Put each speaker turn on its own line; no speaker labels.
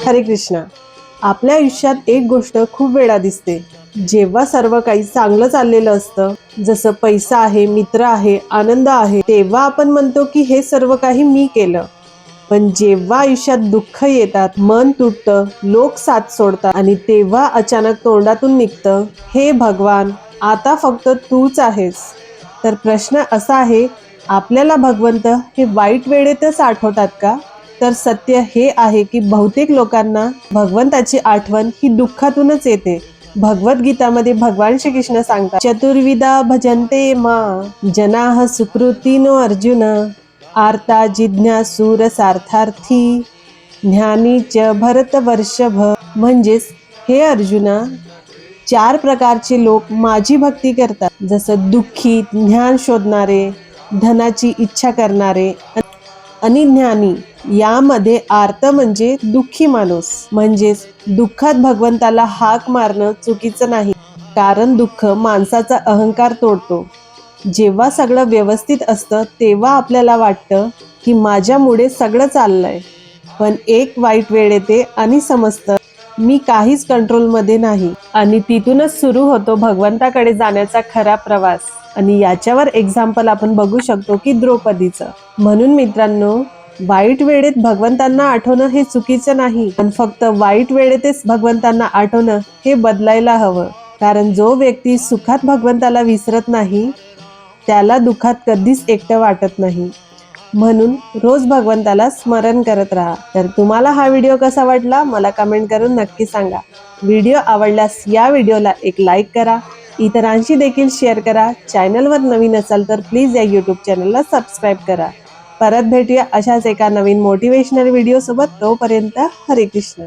हरे कृष्णा. आपल्या आयुष्यात एक गोष्ट खूप वेळा दिसते. जेव्हा सर्व काही चांगलं चाललेलं असतं, जसं पैसा आहे, मित्र आहे, आनंद आहे, तेव्हा आपण म्हणतो की हे सर्व काही मी केलं. पण जेव्हा आयुष्यात दुःख येतात, मन तुटतं, लोक साथ सोडतात आणि तेव्हा अचानक तोंडातून निघतं, हे भगवान, आता फक्त तूच आहेस. तर प्रश्न असा आहे, आपल्याला भगवंत हे वाईट वेळेतच आठवतात का? तर सत्य हे आहे की बहुतेक लोकांना भगवंताची आठवण ही दुःखातूनच येते. भगवद्गीतामध्ये भगवान श्रीकृष्ण सांगतात, चतुर्विधा भजन्ते मा जनाः सुकृतिनो अर्जुन आर्ता जिज्ञासूर सार्थार्थी ज्ञानी च भरतवर्षभ. म्हणजेच हे अर्जुना, 4 प्रकारचे लोक माझी भक्ती करतात, जसं दुःखी, ज्ञान शोधणारे, धनाची इच्छा करणारे आणि ज्ञानी. यामध्ये आर्त म्हणजे दुःखी माणूस. म्हणजेच दुःखात भगवंताला हाक मारणं चुकीचं नाही, कारण दुःख माणसाचा अहंकार तोडतो. जेव्हा सगळं व्यवस्थित असतं तेव्हा आपल्याला वाटतं की माझ्यामुळे सगळं चाललंय. पण एक वाईट वेळ येते आणि समजतं मी काहीच कंट्रोलमध्ये नाही. आणि तिथूनच सुरू होतो भगवंताकडे जाण्याचा खरा प्रवास. आणि याच्यावर एक्झाम्पल आपण बघू शकतो की द्रौपदीचं. म्हणून मित्रांनो, वाईट वेळेत भगवंतांना आठवणं हे चुकीचं नाही, पण फक्त वाईट वेळेतच भगवंतांना आठवणं हे बदलायला हवं. कारण जो व्यक्ती सुखात भगवंताला विसरत नाही, त्याला दुःखात कधीच एकटं वाटत नाही. म्हणून रोज भगवंताला स्मरण करत राहा. तर तुम्हाला हा व्हिडिओ कसा वाटला मला कमेंट करून नक्की सांगा. व्हिडिओ आवडल्यास या व्हिडिओला एक लाईक करा, इतरांशी देखील शेअर करा. चॅनलवर नवीन असाल तर प्लीज या यूट्यूब चॅनलला सबस्क्राईब करा. परत भेटूया अशाच एका नवीन मोटिवेशनल व्हिडिओ सोबत. तोपर्यंत हरे कृष्ण.